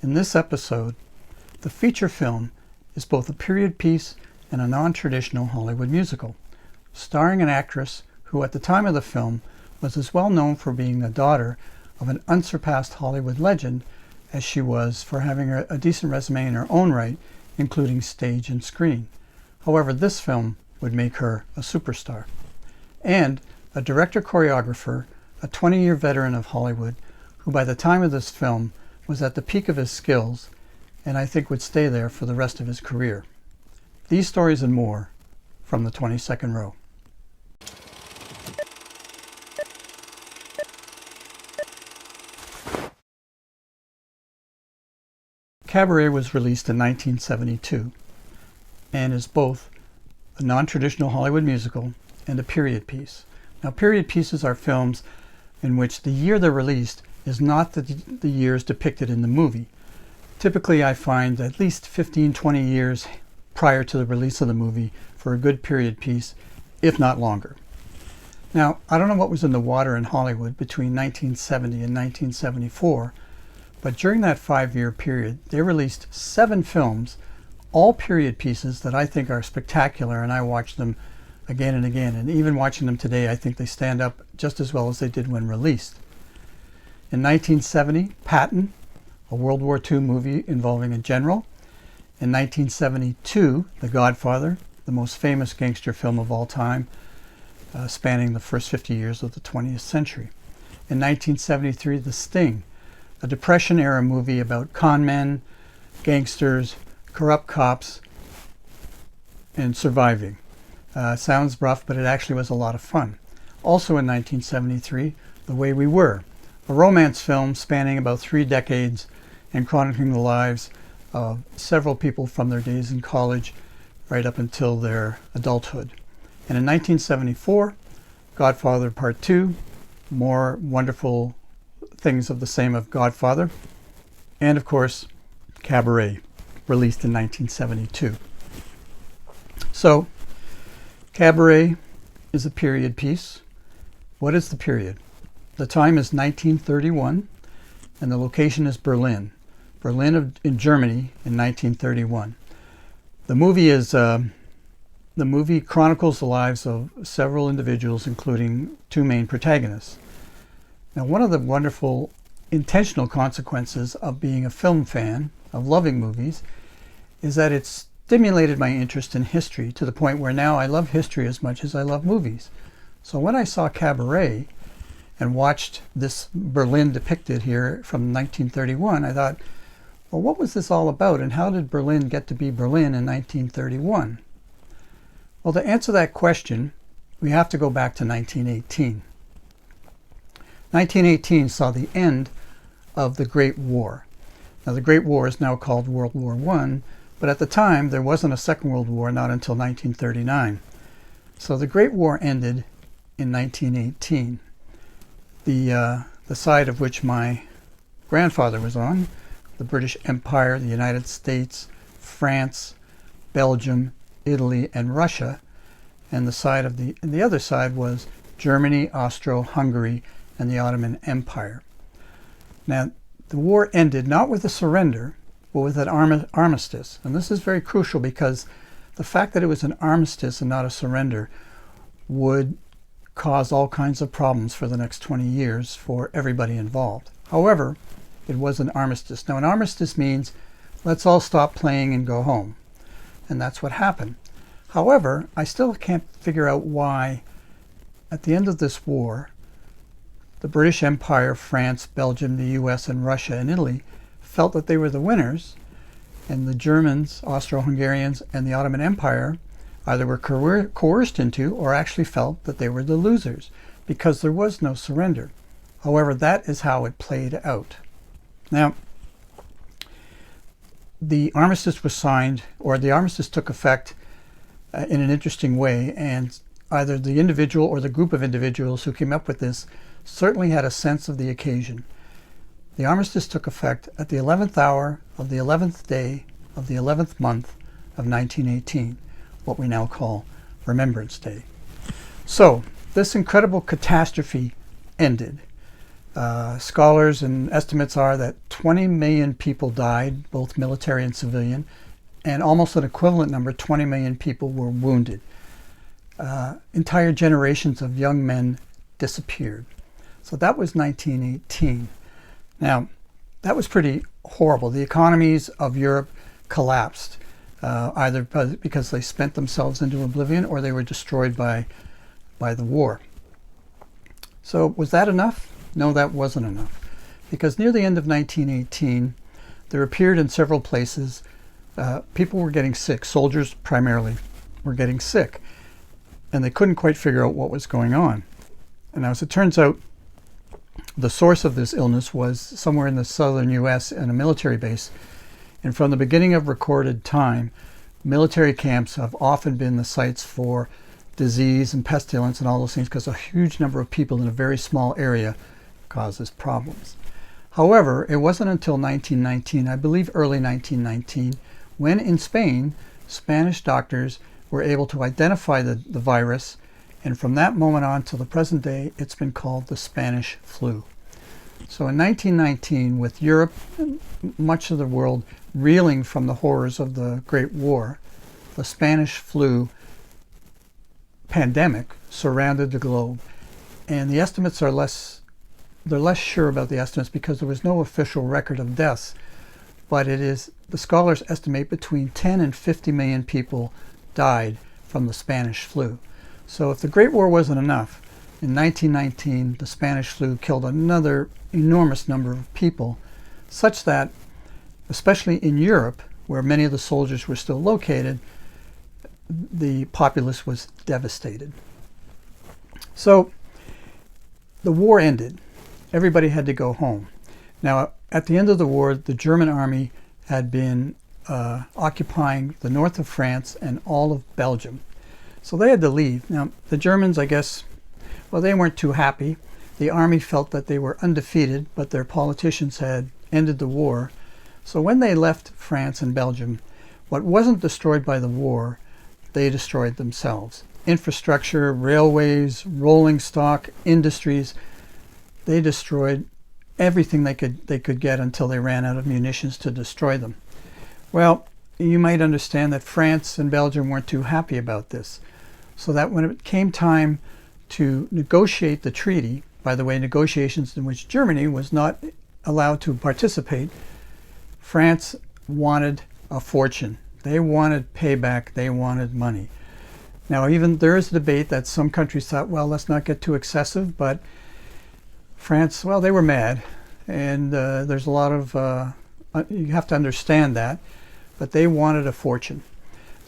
In this episode, the feature film is both a period piece and a non-traditional Hollywood musical, starring an actress who at the time of the film was as well known for being the daughter of an unsurpassed Hollywood legend as she was for having a decent resume in her own right, including stage and screen. However, this film would make her a superstar. And a director-choreographer, a 20-year veteran of Hollywood, who by the time of this film was at the peak of his skills, and I think would stay there for the rest of his career. These stories and more from the 22nd row. Cabaret was released in 1972 and is both a non-traditional Hollywood musical and a period piece. Now, period pieces are films in which the year they're released is not the years depicted in the movie. Typically, I find at least 15-20 years prior to the release of the movie for a good period piece, if not longer. Now, I don't know what was in the water in Hollywood between 1970 and 1974, but during that 5-year period, they released 7 films, all period pieces that I think are spectacular, and I watch them again and again. And even watching them today, I think they stand up just as well as they did when released. In 1970, Patton, a World War II movie involving a general. In 1972, The Godfather, the most famous gangster film of all time, spanning the first 50 years of the 20th century. In 1973, The Sting, a Depression-era movie about con men, gangsters, corrupt cops, and surviving. Sounds rough, but it actually was a lot of fun. Also in 1973, The Way We Were, a romance film spanning about 3 decades and chronicling the lives of several people from their days in college right up until their adulthood. And in 1974, Godfather Part 2, more wonderful things of the same of Godfather, and of course, Cabaret, released in 1972. So, Cabaret is a period piece. What is the period? The time is 1931, and the location is Berlin. Berlin in Germany in 1931. The movie chronicles the lives of several individuals, including 2 main protagonists. Now, one of the wonderful intentional consequences of being a film fan, of loving movies, is that it stimulated my interest in history to the point where now I love history as much as I love movies. So when I saw Cabaret and watched this Berlin depicted here from 1931, I thought, well, what was this all about, and how did Berlin get to be Berlin in 1931? Well, to answer that question, we have to go back to 1918. 1918 saw the end of the Great War. Now, the Great War is now called World War I, but at the time, there wasn't a Second World War, not until 1939. So the Great War ended in 1918. The side of which my grandfather was on, the British Empire, the United States, France, Belgium, Italy, and Russia, and the other side was Germany, Austro-Hungary, and the Ottoman Empire. Now, the war ended not with a surrender, but with an armistice. And this is very crucial because the fact that it was an armistice and not a surrender would cause all kinds of problems for the next 20 years for everybody involved. However, it was an armistice. Now, an armistice means let's all stop playing and go home. And that's what happened. However, I still can't figure out why, at the end of this war, the British Empire, France, Belgium, the US, and Russia, and Italy felt that they were the winners, and the Germans, Austro-Hungarians, and the Ottoman Empire either were coerced into or actually felt that they were the losers because there was no surrender. However, that is how it played out. Now, the armistice was signed, or the armistice took effect in an interesting way, and either the individual or the group of individuals who came up with this certainly had a sense of the occasion. The armistice took effect at the 11th hour of the 11th day of the 11th month of 1918, what we now call Remembrance Day. So, this incredible catastrophe ended. Scholars and estimates are that 20 million people died, both military and civilian, and almost an equivalent number, 20 million people, were wounded. Entire generations of young men disappeared. So that was 1918. Now, that was pretty horrible. The economies of Europe collapsed, either because they spent themselves into oblivion or they were destroyed by the war. So was that enough? No, that wasn't enough. Because near the end of 1918, there appeared in several places, people were getting sick. Soldiers primarily were getting sick. And they couldn't quite figure out what was going on. And as it turns out, the source of this illness was somewhere in the southern U.S. in a military base. And from the beginning of recorded time, military camps have often been the sites for disease and pestilence and all those things because a huge number of people in a very small area causes problems. However, it wasn't until 1919, I believe early 1919, when in Spain, Spanish doctors were able to identify the virus, and from that moment on till the present day, it's been called the Spanish flu. So in 1919, with Europe and much of the world reeling from the horrors of the Great War, the Spanish flu pandemic surrounded the globe. And the estimates are they're less sure about the estimates because there was no official record of deaths, but the scholars estimate between 10 and 50 million people died from the Spanish flu. So if the Great War wasn't enough, in 1919 the Spanish flu killed another enormous number of people, such that, especially in Europe, where many of the soldiers were still located, the populace was devastated. So the war ended. Everybody had to go home. Now, at the end of the war, the German army had been occupying the north of France and all of Belgium. So they had to leave. Now, the Germans, I guess, well, they weren't too happy. The army felt that they were undefeated, but their politicians had ended the war. So when they left France and Belgium, what wasn't destroyed by the war, they destroyed themselves. Infrastructure, railways, rolling stock, industries, they destroyed everything they could get until they ran out of munitions to destroy them. Well, you might understand that France and Belgium weren't too happy about this. So that when it came time to negotiate the treaty, by the way, negotiations in which Germany was not allowed to participate, France wanted a fortune. They wanted payback. They wanted money. Now, even there is a debate that some countries thought, well, let's not get too excessive, but France, well, they were mad. And there's a lot of, you have to understand that, but they wanted a fortune.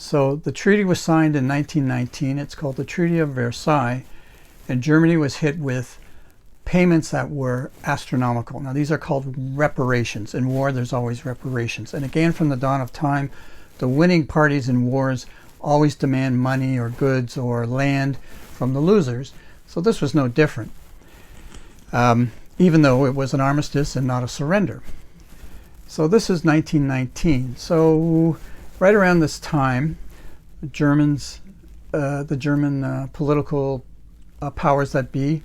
So the treaty was signed in 1919. It's called the Treaty of Versailles, and Germany was hit with payments that were astronomical. Now, these are called reparations. In war, there's always reparations. And again, from the dawn of time, the winning parties in wars always demand money or goods or land from the losers. So this was no different, even though it was an armistice and not a surrender. So this is 1919. So right around this time, the German political powers that be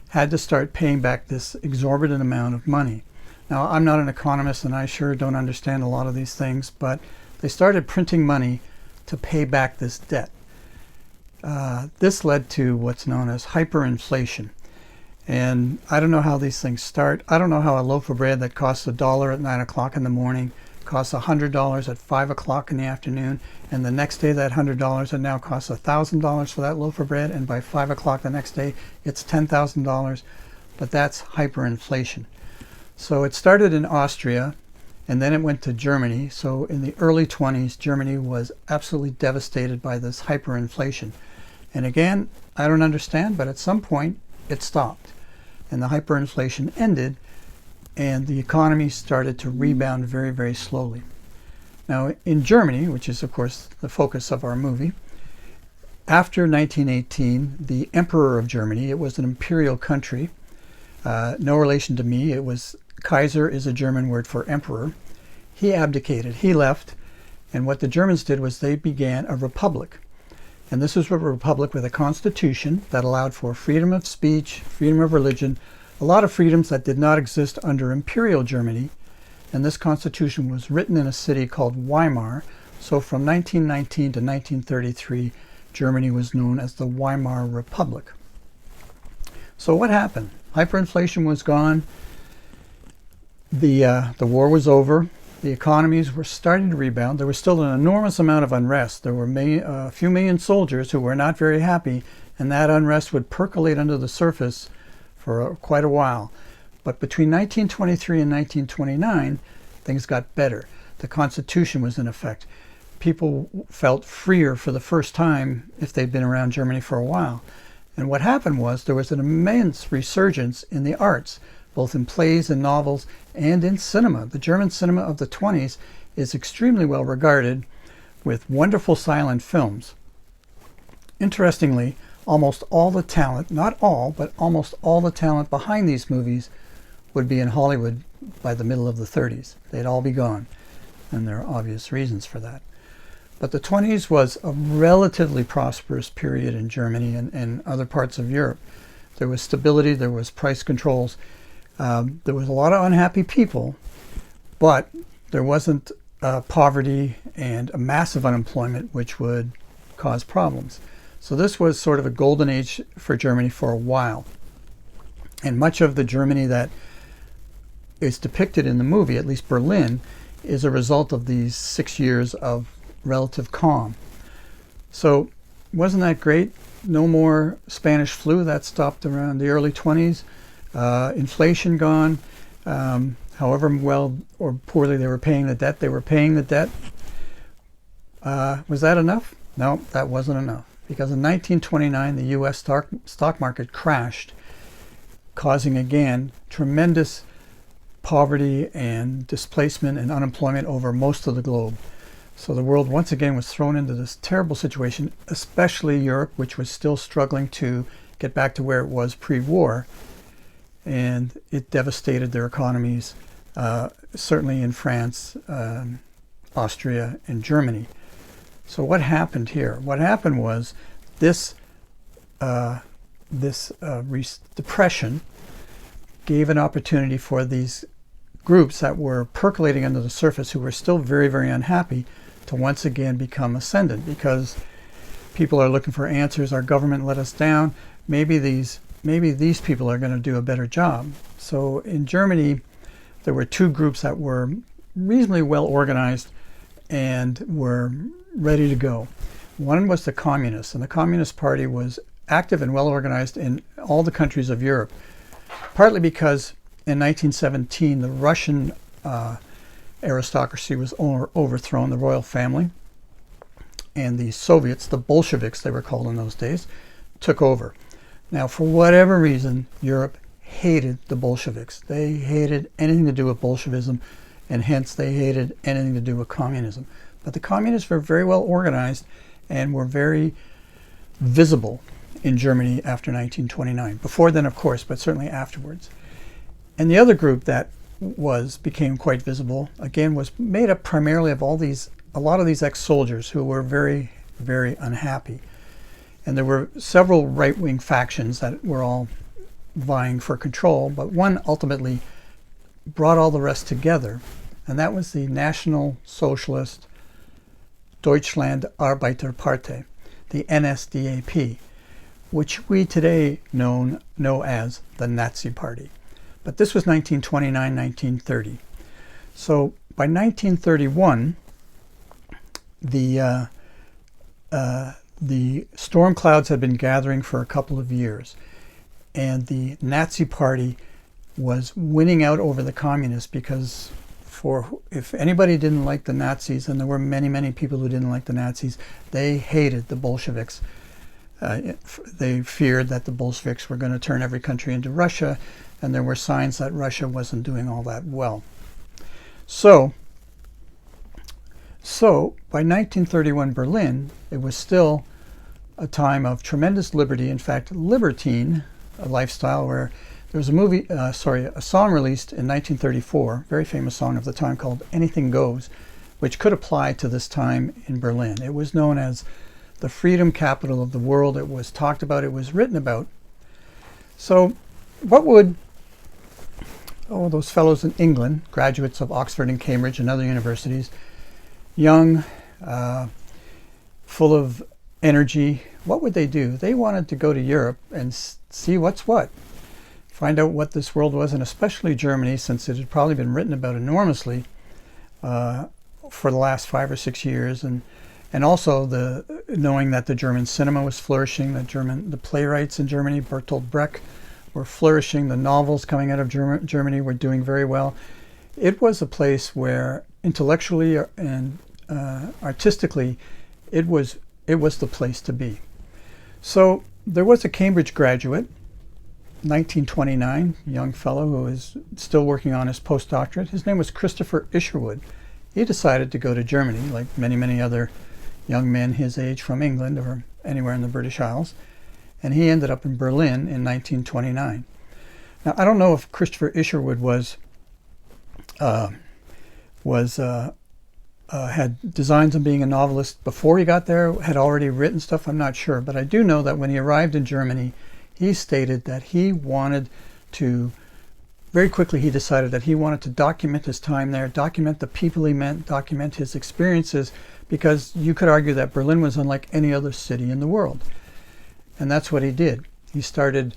had to start paying back this exorbitant amount of money. Now, I'm not an economist and I sure don't understand a lot of these things, but they started printing money to pay back this debt. This led to what's known as hyperinflation. And I don't know how these things start. I don't know how a loaf of bread that costs $1 at 9 o'clock in the morning costs $100 at 5 o'clock in the afternoon, and the next day that $100 it now costs $1,000 for that loaf of bread, and by 5 o'clock the next day it's $10,000. But that's hyperinflation. So it started in Austria, and then it went to Germany. So in the early 20s, Germany was absolutely devastated by this hyperinflation. And again, I don't understand, but at some point it stopped. And the hyperinflation ended, and the economy started to rebound very, very slowly. Now, in Germany, which is, of course, the focus of our movie, after 1918, the Emperor of Germany, it was an imperial country, no relation to me, it was Kaiser is a German word for emperor. He abdicated, he left, and what the Germans did was they began a republic. And this was a republic with a constitution that allowed for freedom of speech, freedom of religion, a lot of freedoms that did not exist under Imperial Germany, and this constitution was written in a city called Weimar. So from 1919 to 1933, Germany was known as the Weimar Republic. So what happened? Hyperinflation was gone. The war was over. The economies were starting to rebound. There was still an enormous amount of unrest. There were a few million soldiers who were not very happy, and that unrest would percolate under the surface for quite a while. But between 1923 and 1929, things got better. The Constitution was in effect. People felt freer for the first time if they'd been around Germany for a while. And what happened was there was an immense resurgence in the arts, both in plays and novels and in cinema. The German cinema of the 20s is extremely well regarded, with wonderful silent films. Interestingly, almost all the talent, not all, but almost all the talent behind these movies would be in Hollywood by the middle of the 30s. They'd all be gone, and there are obvious reasons for that. But the 20s was a relatively prosperous period in Germany and other parts of Europe. There was stability, there was price controls, there was a lot of unhappy people, but there wasn't poverty and a massive unemployment which would cause problems. So this was sort of a golden age for Germany for a while. And much of the Germany that is depicted in the movie, at least Berlin, is a result of these 6 years of relative calm. So wasn't that great? No more Spanish flu. That stopped around the early 20s. Inflation gone. However well or poorly they were paying the debt, they were paying the debt. Was that enough? No, that wasn't enough. Because in 1929, the U.S. stock market crashed, causing again tremendous poverty and displacement and unemployment over most of the globe. So the world once again was thrown into this terrible situation, especially Europe, which was still struggling to get back to where it was pre-war. And it devastated their economies, certainly in France, Austria, and Germany. So what happened here? What happened was this depression gave an opportunity for these groups that were percolating under the surface, who were still very, very unhappy, to once again become ascendant, because people are looking for answers. Our government let us down. Maybe these people are going to do a better job. So in Germany, there were two groups that were reasonably well organized and were ready to go. One was the communists, and the Communist Party was active and well organized in all the countries of Europe, partly because in 1917 the Russian aristocracy was overthrown, the royal family, and the Soviets, the Bolsheviks they were called in those days, took over. Now, for whatever reason, Europe hated the Bolsheviks. They hated anything to do with Bolshevism, and hence they hated anything to do with communism. But the communists were very well organized and were very visible in Germany after 1929. Before then, of course, but certainly afterwards. And the other group that became quite visible, again, was made up primarily of a lot of these ex-soldiers who were very, very unhappy. And there were several right-wing factions that were all vying for control, but one ultimately brought all the rest together, and that was the National Socialist Deutschland Arbeiterpartei, the NSDAP, which we today know as the Nazi Party. But this was 1929-1930. So by 1931, the storm clouds had been gathering for a couple of years, and the Nazi Party was winning out over the communists, because if anybody didn't like the Nazis, and there were many, many people who didn't like the Nazis, they hated the Bolsheviks. They feared that the Bolsheviks were going to turn every country into Russia, and there were signs that Russia wasn't doing all that well. So by 1931 Berlin, it was still a time of tremendous liberty. In fact, libertine, a lifestyle, where there was a song released in 1934, very famous song of the time, called Anything Goes, which could apply to this time in Berlin. It was known as the freedom capital of the world. It was talked about, it was written about. So what would those fellows in England, graduates of Oxford and Cambridge and other universities, young, full of energy. What would they do? They wanted to go to Europe and see what's what, find out what this world was, and especially Germany, since it had probably been written about enormously for the last 5 or 6 years, and also knowing that the German cinema was flourishing, the playwrights in Germany, Bertolt Brecht, were flourishing, the novels coming out of Germany were doing very well. It was a place where intellectually and artistically, it was the place to be. So there was a Cambridge graduate, 1929, young fellow who is still working on his postdoctorate. His name was Christopher Isherwood. He decided to go to Germany, like many, many other young men his age from England or anywhere in the British Isles. And he ended up in Berlin in 1929. Now, I don't know if Christopher Isherwood had designs on being a novelist before he got there, had already written stuff, I'm not sure. But I do know that when he arrived in Germany, he stated that he wanted to, very quickly he decided that he wanted to document his time there, document the people he met, document his experiences, because you could argue that Berlin was unlike any other city in the world. And that's what he did. He started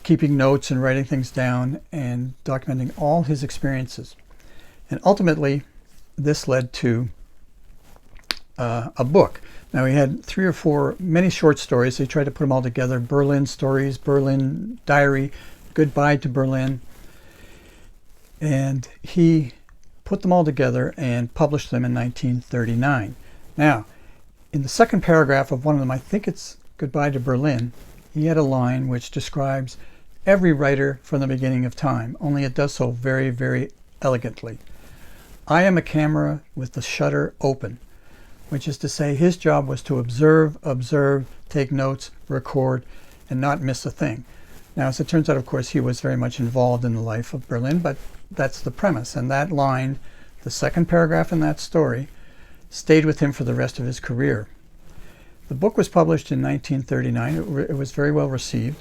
keeping notes and writing things down and documenting all his experiences. And ultimately, this led to a book. Now, he had 3 or 4, many short stories. He tried to put them all together. Berlin Stories, Berlin Diary, Goodbye to Berlin. And he put them all together and published them in 1939. Now, in the second paragraph of one of them, I think it's Goodbye to Berlin, he had a line which describes every writer from the beginning of time, only it does so very, very elegantly. I am a camera with the shutter open, which is to say his job was to observe, take notes, record, and not miss a thing. Now, as it turns out, of course, he was very much involved in the life of Berlin, but that's the premise. And that line, the second paragraph in that story, stayed with him for the rest of his career. The book was published in 1939. It was very well received.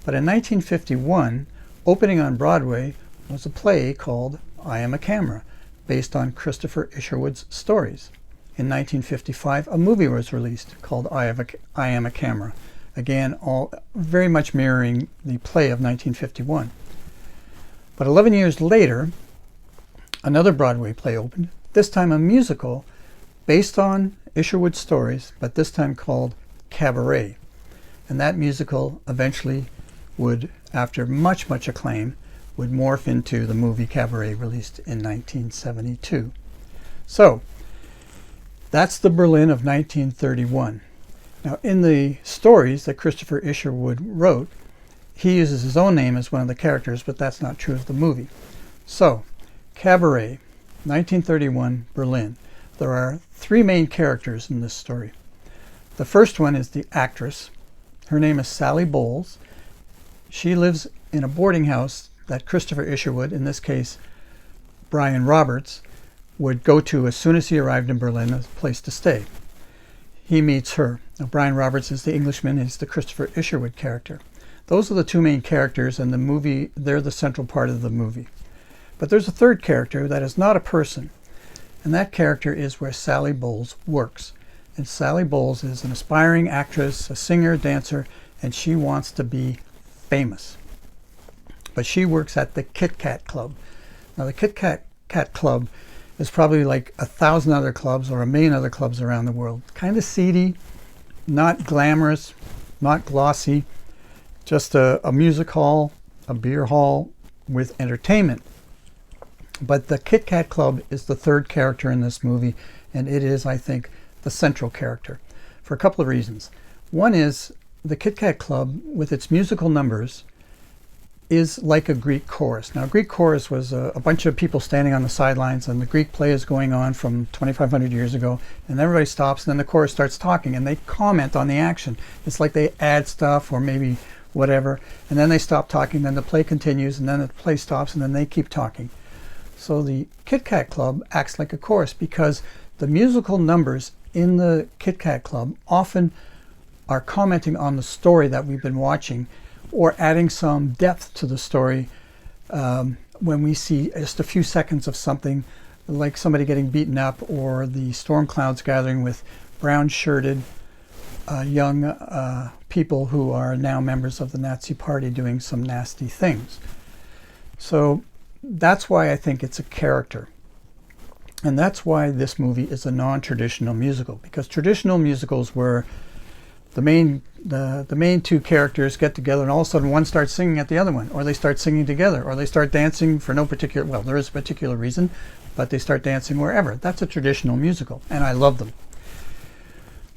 But in 1951, opening on Broadway was a play called I Am a Camera, based on Christopher Isherwood's stories. In 1955, a movie was released called I Am a Camera. Again, all very much mirroring the play of 1951. But 11 years later, another Broadway play opened, this time a musical based on Isherwood's stories, but this time called Cabaret. And that musical eventually would, after much, much acclaim, would morph into the movie Cabaret, released in 1972. So, that's the Berlin of 1931. Now, in the stories that Christopher Isherwood wrote, he uses his own name as one of the characters, but that's not true of the movie. So, Cabaret, 1931, Berlin. There are 3 main characters in this story. The first one is the actress. Her name is Sally Bowles. She lives in a boarding house that Christopher Isherwood, in this case Brian Roberts, would go to as soon as he arrived in Berlin as a place to stay. He meets her. Now, Brian Roberts is the Englishman, he's the Christopher Isherwood character. Those are the 2 main characters in the movie. They're the central part of the movie. But there's a third character that is not a person, and that character is where Sally Bowles works. And Sally Bowles is an aspiring actress, a singer, dancer, and she wants to be famous. But she works at the Kit Kat Klub. Now, the Kit Kat Klub is probably like 1,000 other clubs or 1,000,000 other clubs around the world. Kind of seedy, not glamorous, not glossy, just a music hall, a beer hall with entertainment. But the Kit Kat Klub is the third character in this movie, and it is, I think, the central character for a couple of reasons. One is the Kit Kat Klub, with its musical numbers, is like a Greek chorus. Now, a Greek chorus was a bunch of people standing on the sidelines, and the Greek play is going on from 2,500 years ago, and everybody stops, and then the chorus starts talking, and they comment on the action. It's like they add stuff, or maybe whatever, and then they stop talking, then the play continues, and then the play stops, and then they keep talking. So the Kit Kat Klub acts like a chorus because the musical numbers in the Kit Kat Klub often are commenting on the story that we've been watching, or adding some depth to the story when we see just a few seconds of something like somebody getting beaten up, or the storm clouds gathering with brown-shirted young people who are now members of the Nazi Party doing some nasty things. So that's why I think it's a character. And that's why this movie is a non-traditional musical, because traditional musicals were the main two characters get together and all of a sudden one starts singing at the other one, or they start singing together, or they start dancing for no particular, well, there is a particular reason, but they start dancing wherever. That's a traditional musical, and I love them.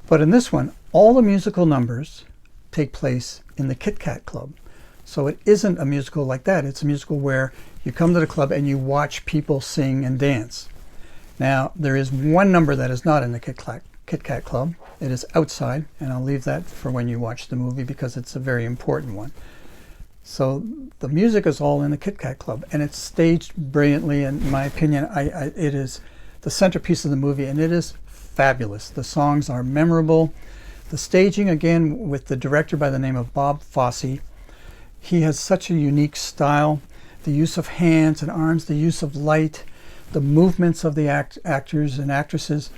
But in this one, all the musical numbers take place in the Kit Kat Klub. So it isn't a musical like that. It's a musical where you come to the club and you watch people sing and dance. Now, there is one number that is not in the Kit Kat Klub. It is outside, and I'll leave that for when you watch the movie because it's a very important one. So the music is all in the Kit Kat Klub, and it's staged brilliantly. In my opinion, it is the centerpiece of the movie, and it is fabulous. The songs are memorable. The staging, again, with the director by the name of Bob Fosse, he has such a unique style. The use of hands and arms, the use of light, the movements of the actors and actresses,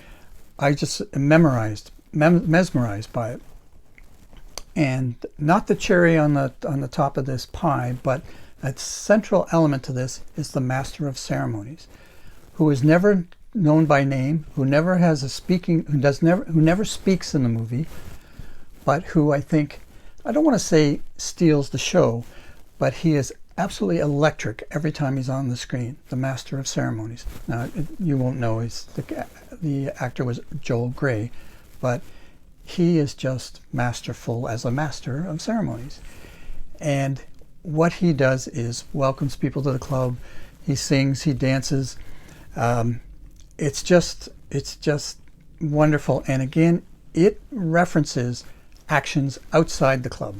I just am mesmerized by it. And not the cherry on the top of this pie, but a central element to this is the Master of Ceremonies, who is never known by name, who never has a speaking, who never speaks in the movie, but who I think, I don't want to say steals the show, but he is absolutely electric every time he's on the screen. The Master of Ceremonies. Now you won't know, the actor was Joel Grey, but he is just masterful as a Master of Ceremonies. And what he does is welcomes people to the club. He sings, he dances. It's just wonderful. And again, it references actions outside the club.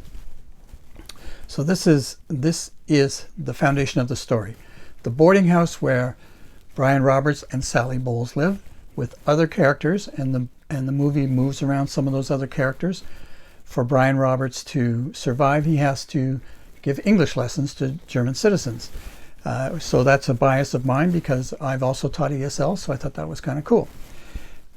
So this is the foundation of the story. The boarding house where Brian Roberts and Sally Bowles live with other characters, and the movie moves around some of those other characters. For Brian Roberts to survive, he has to give English lessons to German citizens. So that's a bias of mine because I've also taught ESL, so I thought that was kind of cool.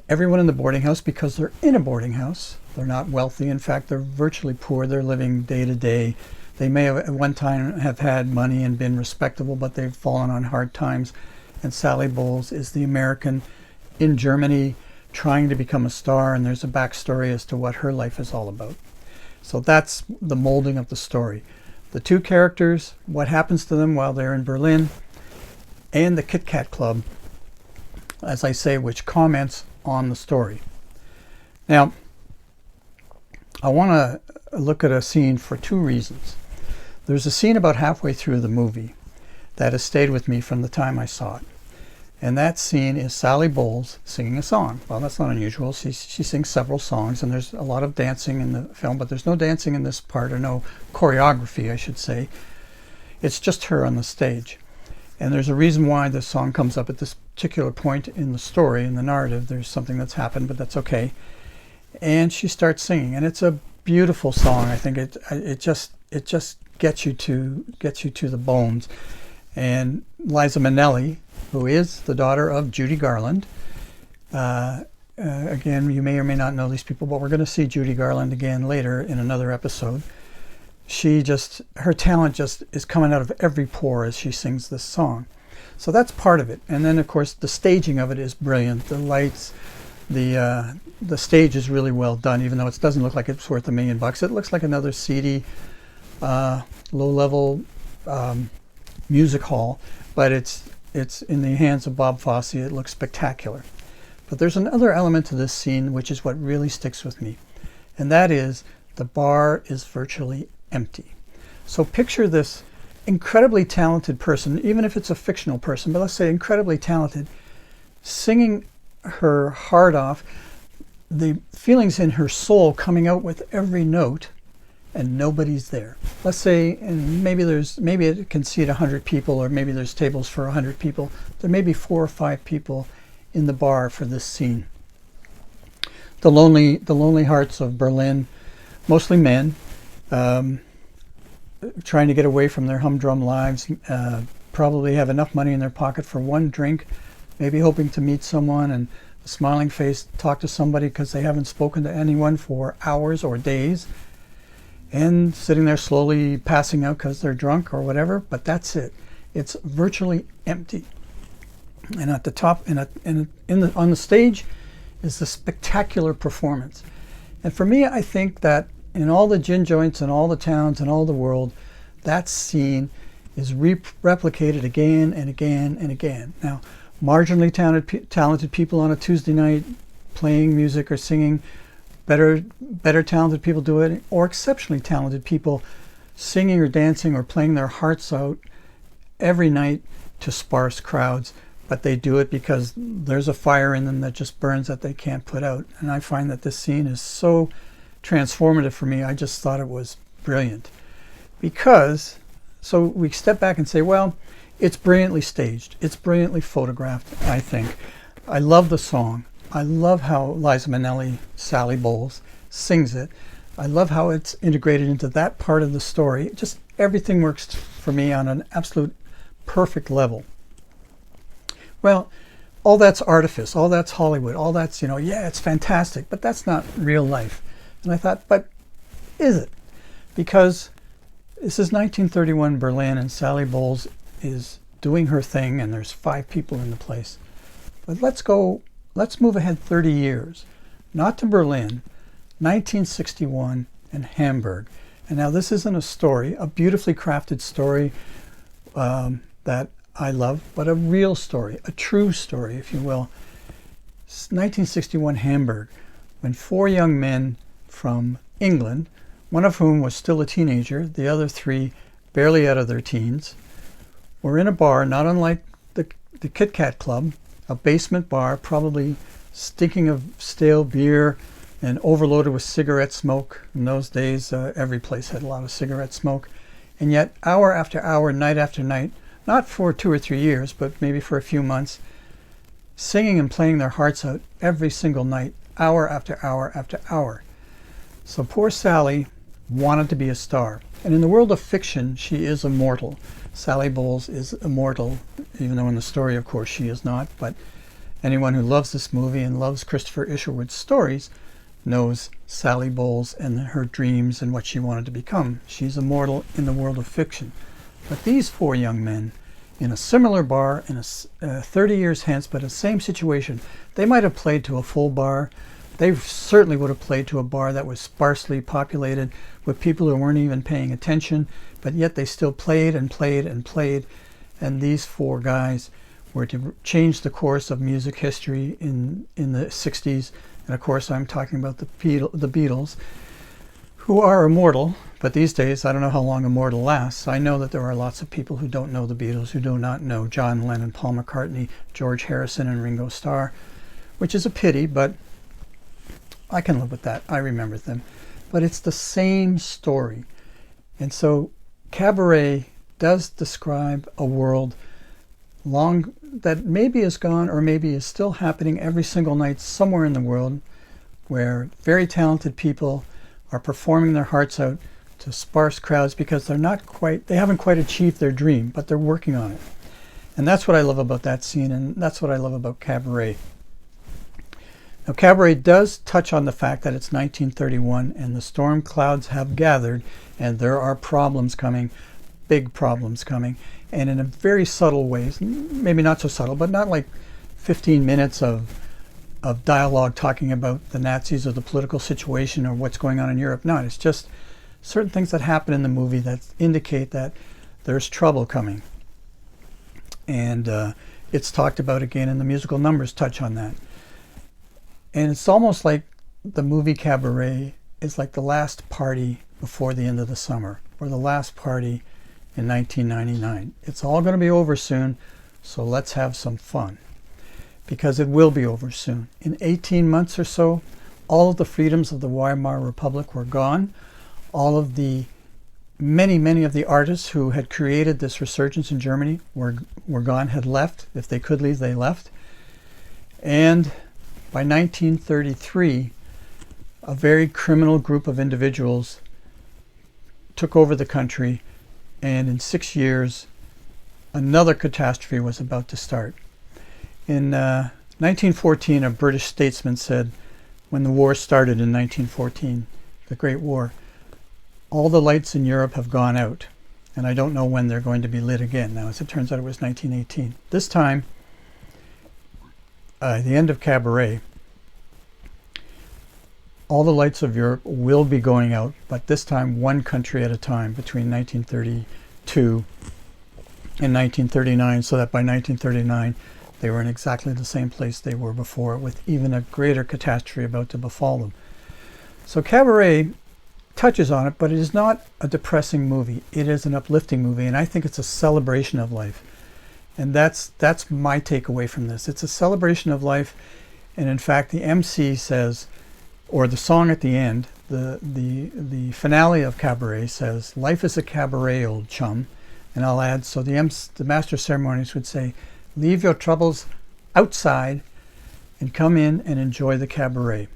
Everyone in the boarding house, because they're in a boarding house, they're not wealthy. In fact, they're virtually poor. They're living day to day. They may have at one time have had money and been respectable, but they've fallen on hard times. And Sally Bowles is the American in Germany trying to become a star, and there's a backstory as to what her life is all about. So that's the molding of the story. The two characters, what happens to them while they're in Berlin, and the Kit Kat Klub, as I say, which comments on the story. Now, I want to look at a scene for two reasons. There's a scene about halfway through the movie that has stayed with me from the time I saw it. And that scene is Sally Bowles singing a song. Well, that's not unusual. She sings several songs, and there's a lot of dancing in the film, but there's no dancing in this part, or no choreography, I should say. It's just her on the stage. And there's a reason why this song comes up at this particular point in the story, in the narrative. There's something that's happened, but that's okay. And she starts singing, and it's a beautiful song. I think it just gets you to the bones. And Liza Minnelli, who is the daughter of Judy Garland. Again, you may or may not know these people, but we're going to see Judy Garland again later in another episode. Her talent just is coming out of every pore as she sings this song. So that's part of it. And then, of course, the staging of it is brilliant. The lights, the stage is really well done, even though it doesn't look like it's worth $1 million. It looks like another seedy, low-level music hall, but it's in the hands of Bob Fosse. It looks spectacular. But there's another element to this scene which is what really sticks with me, and that is the bar is virtually empty. So picture this incredibly talented person, even if it's a fictional person, but let's say incredibly talented, singing her heart off, the feelings in her soul coming out with every note, and nobody's there. Let's say, and maybe it can seat 100 people, or maybe there's tables for 100 people. There may be 4 or 5 people in the bar for this scene. The lonely hearts of Berlin, mostly men, trying to get away from their humdrum lives, probably have enough money in their pocket for one drink, maybe hoping to meet someone and a smiling face, talk to somebody because they haven't spoken to anyone for hours or days, and sitting there slowly passing out because they're drunk or whatever, but that's it. It's virtually empty. And at the top, on the stage, is the spectacular performance. And for me, I think that in all the gin joints and all the towns and all the world, that scene is replicated again and again and again. Now, marginally talented people on a Tuesday night playing music or singing, better talented people do it, or exceptionally talented people singing or dancing or playing their hearts out every night to sparse crowds. But they do it because there's a fire in them that just burns that they can't put out. And I find that this scene is so transformative for me. I just thought it was brilliant. Because, so we step back and say, well, it's brilliantly staged. It's brilliantly photographed, I think. I love the song. I love how Liza Minnelli, Sally Bowles, sings it. I love how it's integrated into that part of the story. Just everything works for me on an absolute perfect level. Well, all that's artifice, all that's Hollywood, all that's, yeah, it's fantastic, but that's not real life. And I thought, but is it? Because this is 1931 Berlin, and Sally Bowles is doing her thing, and there's 5 people in the place. But let's move ahead 30 years, not to Berlin, 1961 and Hamburg. And now this isn't a story, a beautifully crafted story that I love, but a real story, a true story, if you will. 1961 Hamburg, when 4 young men from England, one of whom was still a teenager, the other 3 barely out of their teens, were in a bar not unlike the Kit Kat Klub, a basement bar, probably stinking of stale beer and overloaded with cigarette smoke. In those days, every place had a lot of cigarette smoke. And yet, hour after hour, night after night, not for 2 or 3 years, but maybe for a few months, singing and playing their hearts out every single night, hour after hour after hour. So poor Sally wanted to be a star. And in the world of fiction, she is immortal. Sally Bowles is immortal, even though in the story, of course, she is not. But anyone who loves this movie and loves Christopher Isherwood's stories knows Sally Bowles and her dreams and what she wanted to become. She's immortal in the world of fiction. But these 4 young men, in a similar bar, in 30 years hence, but the same situation, they might have played to a full bar. They certainly would have played to a bar that was sparsely populated with people who weren't even paying attention, but yet they still played and played and played. And these 4 guys were to change the course of music history in the 60s. And of course, I'm talking about the Beatles, who are immortal. But these days, I don't know how long immortal lasts. I know that there are lots of people who don't know the Beatles, who do not know John Lennon, Paul McCartney, George Harrison, and Ringo Starr, which is a pity, but I can live with that. I remember them. But it's the same story. And so Cabaret does describe a world that maybe is gone or maybe is still happening every single night somewhere in the world, where very talented people are performing their hearts out to sparse crowds because they haven't quite achieved their dream, but they're working on it. And that's what I love about that scene, and that's what I love about Cabaret. Now, Cabaret does touch on the fact that it's 1931 and the storm clouds have gathered and there are problems coming, big problems coming, and in a very subtle ways, maybe not so subtle, but not like 15 minutes of dialogue talking about the Nazis or the political situation or what's going on in Europe. No, it's just certain things that happen in the movie that indicate that there's trouble coming. And it's talked about again, and the musical numbers touch on that. And it's almost like the movie Cabaret is like the last party before the end of the summer, or the last party in 1999. It's all going to be over soon, so let's have some fun. Because it will be over soon. In 18 months or so, all of the freedoms of the Weimar Republic were gone. All of the many of the artists who had created this resurgence in Germany were gone, had left. If they could leave, they left. And by 1933, a very criminal group of individuals took over the country, and in 6 years another catastrophe was about to start. In 1914, a British statesman said, when the war started in 1914, the Great War, all the lights in Europe have gone out, and I don't know when they're going to be lit again. Now, as it turns out, it was 1918. This time, the end of Cabaret, all the lights of Europe will be going out, but this time one country at a time between 1932 and 1939, so that by 1939 they were in exactly the same place they were before, with even a greater catastrophe about to befall them. So Cabaret touches on it, but it is not a depressing movie. It is an uplifting movie, and I think it's a celebration of life. And that's my takeaway from this. It's a celebration of life, and in fact the MC says, or the song at the end, the finale of Cabaret says, "Life is a cabaret, old chum." And I'll add, so the Master of Ceremonies would say, "Leave your troubles outside and come in and enjoy the cabaret."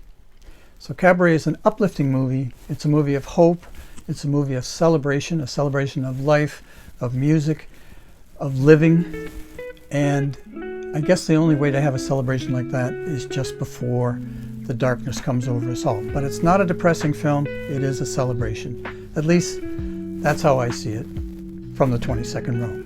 So Cabaret is an uplifting movie. It's a movie of hope. It's a movie of celebration, a celebration of life, of music, of living. And I guess the only way to have a celebration like that is just before the darkness comes over us all. But it's not a depressing film. It is a celebration. At least that's how I see it from the 22nd row.